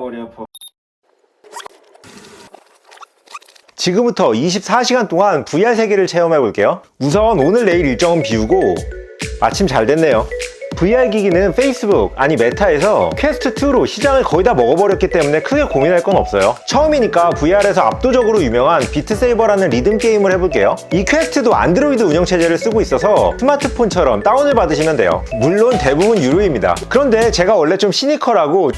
머리 아파. 지금부터 24시간 동안 VR 세계를 체험해 볼게요. 우선 오늘 내일 일정은 비우고 마침 잘 됐네요. VR 기기는 페이스북, 아니 메타에서 퀘스트2로 시장을 거의 다 먹어버렸기 때문에 크게 고민할 건 없어요. 처음이니까 VR에서 압도적으로 유명한 비트세이버라는 리듬 게임을 해볼게요. 이 퀘스트도 안드로이드 운영체제를 쓰고 있어서 스마트폰처럼 다운을 받으시면 돼요. 물론 대부분 유료입니다. 그런데 제가 원래 좀 시니컬하고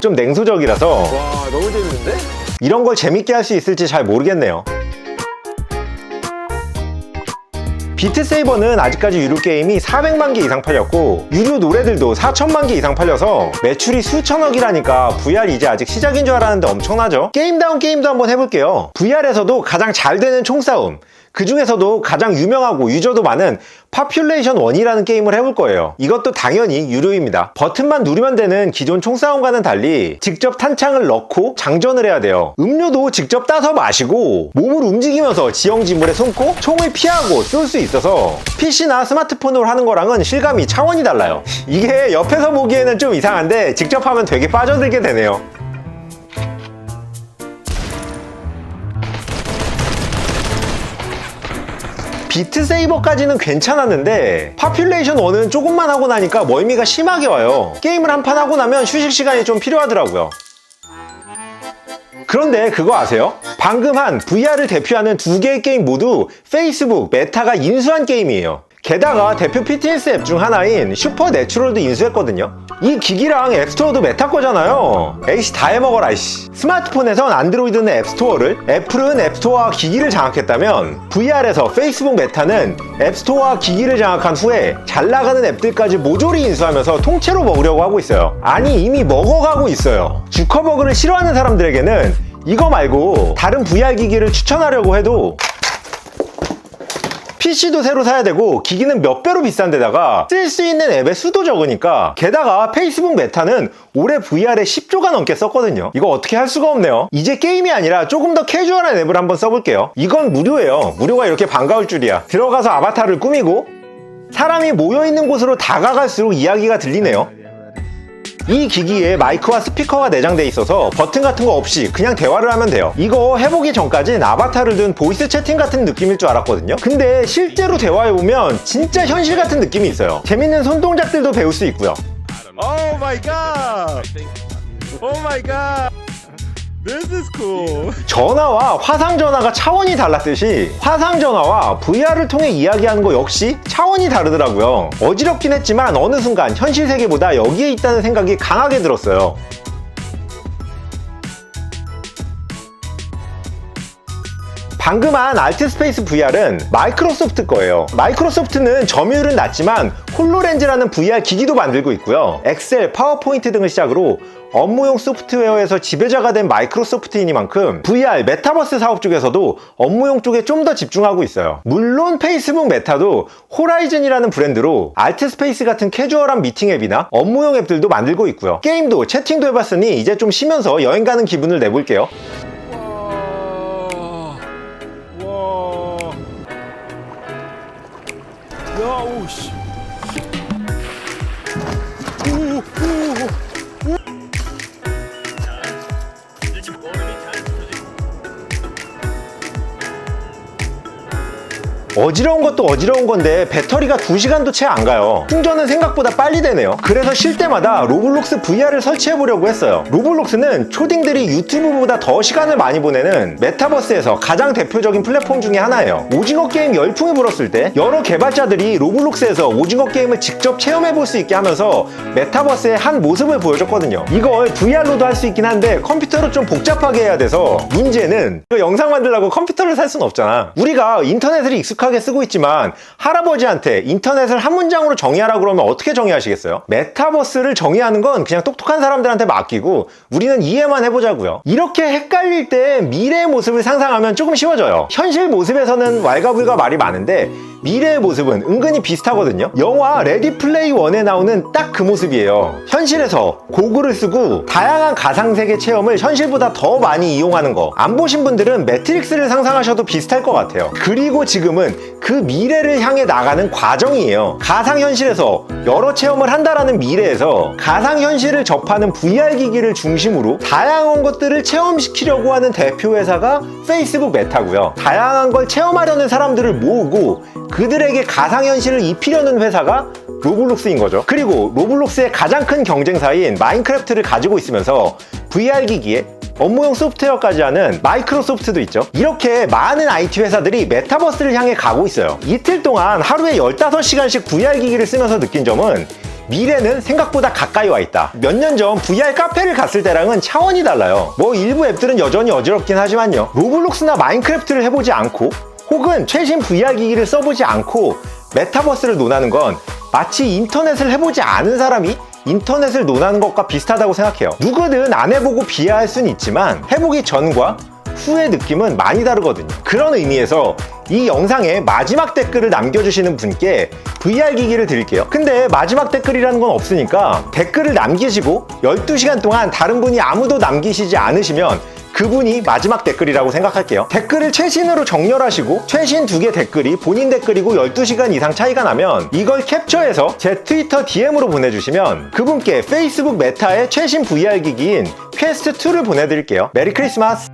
좀 냉소적이라서 와, 너무 재밌는데? 이런 걸 재밌게 할 수 있을지 잘 모르겠네요. 비트세이버는 아직까지 유료 게임이 400만 개 이상 팔렸고 유료 노래들도 4천만 개 이상 팔려서 매출이 수천억이라니까 VR 이제 아직 시작인 줄 알았는데 엄청나죠? 게임다운 게임도 한번 해볼게요. VR에서도 가장 잘 되는 총싸움, 그 중에서도 가장 유명하고 유저도 많은 파퓰레이션 1이라는 게임을 해볼 거예요. 이것도 당연히 유료입니다. 버튼만 누르면 되는 기존 총싸움과는 달리 직접 탄창을 넣고 장전을 해야 돼요. 음료도 직접 따서 마시고 몸을 움직이면서 지형지물에 숨고 총을 피하고 쏠 수 있어서 PC나 스마트폰으로 하는 거랑은 실감이 차원이 달라요. 이게 옆에서 보기에는 좀 이상한데 직접 하면 되게 빠져들게 되네요. 비트세이버까지는 괜찮았는데 파퓰레이션 1은 조금만 하고 나니까 멀미가 심하게 와요. 게임을 한 판 하고 나면 휴식 시간이 좀 필요하더라고요. 그런데 그거 아세요? 방금 한 VR을 대표하는 두 개의 게임 모두 페이스북, 메타가 인수한 게임이에요. 게다가 대표 PTS 앱 중 하나인 슈퍼내추럴도 인수했거든요. 이 기기랑 앱스토어도 메타 거잖아요. 에이씨, 다 해먹어라 이씨. 스마트폰에선 안드로이드는 앱스토어를, 애플은 앱스토어와 기기를 장악했다면 VR에서 페이스북 메타는 앱스토어와 기기를 장악한 후에 잘 나가는 앱들까지 모조리 인수하면서 통째로 먹으려고 하고 있어요. 아니, 이미 먹어가고 있어요. 주커버그를 싫어하는 사람들에게는 이거 말고 다른 VR 기기를 추천하려고 해도 PC도 새로 사야 되고 기기는 몇 배로 비싼 데다가 쓸 수 있는 앱의 수도 적으니까, 게다가 페이스북 메타는 올해 VR에 10조가 넘게 썼거든요. 이거 어떻게 할 수가 없네요. 이제 게임이 아니라 조금 더 캐주얼한 앱을 한번 써볼게요. 이건 무료예요. 무료가 이렇게 반가울 줄이야. 들어가서 아바타를 꾸미고 사람이 모여있는 곳으로 다가갈수록 이야기가 들리네요. 이 기기에 마이크와 스피커가 내장돼 있어서 버튼 같은 거 없이 그냥 대화를 하면 돼요. 이거 해보기 전까진 아바타를 든 보이스 채팅 같은 느낌일 줄 알았거든요. 근데 실제로 대화해보면 진짜 현실 같은 느낌이 있어요. 재밌는 손동작들도 배울 수 있고요. 오 마이 갓! 오 마이 갓! This is cool. 전화와 화상전화가 차원이 달랐듯이 화상전화와 VR을 통해 이야기하는 거 역시 차원이 다르더라고요. 어지럽긴 했지만 어느 순간 현실 세계보다 여기에 있다는 생각이 강하게 들었어요. 방금 한 알트스페이스 VR은 마이크로소프트 거예요. 마이크로소프트는 점유율은 낮지만 홀로렌즈라는 VR 기기도 만들고 있고요. 엑셀, 파워포인트 등을 시작으로 업무용 소프트웨어에서 지배자가 된 마이크로소프트이니만큼 VR, 메타버스 사업 쪽에서도 업무용 쪽에 좀 더 집중하고 있어요. 물론 페이스북 메타도 호라이즌이라는 브랜드로 알트스페이스 같은 캐주얼한 미팅 앱이나 업무용 앱들도 만들고 있고요. 게임도 채팅도 해봤으니 이제 좀 쉬면서 여행 가는 기분을 내볼게요. 야, 오씨. 어지러운 것도 어지러운 건데 배터리가 2시간도 채 안 가요. 충전은 생각보다 빨리 되네요. 그래서 쉴 때마다 로블록스 VR을 설치해 보려고 했어요. 로블록스는 초딩들이 유튜브보다 더 시간을 많이 보내는 메타버스에서 가장 대표적인 플랫폼 중에 하나예요. 오징어 게임 열풍이 불었을 때 여러 개발자들이 로블록스에서 오징어 게임을 직접 체험해 볼 수 있게 하면서 메타버스의 한 모습을 보여줬거든요. 이걸 VR로도 할 수 있긴 한데 컴퓨터로 좀 복잡하게 해야 돼서 문제는 이거 영상 만들려고 컴퓨터를 살 수는 없잖아. 우리가 인터넷을 익숙하게 쓰고 있지만 할아버지한테 인터넷을 한 문장으로 정의하라 그러면 어떻게 정의하시겠어요? 메타버스를 정의하는 건 그냥 똑똑한 사람들한테 맡기고 우리는 이해만 해보자고요. 이렇게 헷갈릴 때 미래의 모습을 상상하면 조금 쉬워져요. 현실 모습에서는 왈가불가 말이 많은데 미래의 모습은 은근히 비슷하거든요. 영화 레디 플레이 원에 나오는 딱 그 모습이에요. 현실에서 고글을 쓰고 다양한 가상세계 체험을 현실보다 더 많이 이용하는 거. 안 보신 분들은 매트릭스를 상상하셔도 비슷할 것 같아요. 그리고 지금은 그 미래를 향해 나가는 과정이에요. 가상현실에서 여러 체험을 한다라는 미래에서 가상현실을 접하는 VR 기기를 중심으로 다양한 것들을 체험시키려고 하는 대표 회사가 페이스북 메타고요. 다양한 걸 체험하려는 사람들을 모으고 그들에게 가상현실을 입히려는 회사가 로블록스인 거죠. 그리고 로블록스의 가장 큰 경쟁사인 마인크래프트를 가지고 있으면서 VR 기기에 업무용 소프트웨어까지 하는 마이크로소프트도 있죠. 이렇게 많은 IT 회사들이 메타버스를 향해 가고 있어요. 이틀 동안 하루에 15시간씩 VR 기기를 쓰면서 느낀 점은 미래는 생각보다 가까이 와 있다. 몇 년 전 VR 카페를 갔을 때랑은 차원이 달라요. 뭐 일부 앱들은 여전히 어지럽긴 하지만요. 로블록스나 마인크래프트를 해보지 않고 혹은 최신 VR 기기를 써보지 않고 메타버스를 논하는 건 마치 인터넷을 해보지 않은 사람이 인터넷을 논하는 것과 비슷하다고 생각해요. 누구든 안 해보고 비하할 수는 있지만 해보기 전과 후의 느낌은 많이 다르거든요. 그런 의미에서 이 영상에 마지막 댓글을 남겨주시는 분께 VR 기기를 드릴게요. 근데 마지막 댓글이라는 건 없으니까 댓글을 남기시고 12시간 동안 다른 분이 아무도 남기시지 않으시면 그분이 마지막 댓글이라고 생각할게요. 댓글을 최신으로 정렬하시고 최신 2개 댓글이 본인 댓글이고 12시간 이상 차이가 나면 이걸 캡처해서 제 트위터 DM으로 보내주시면 그분께 페이스북 메타의 최신 VR 기기인 퀘스트 2를 보내드릴게요. 메리 크리스마스!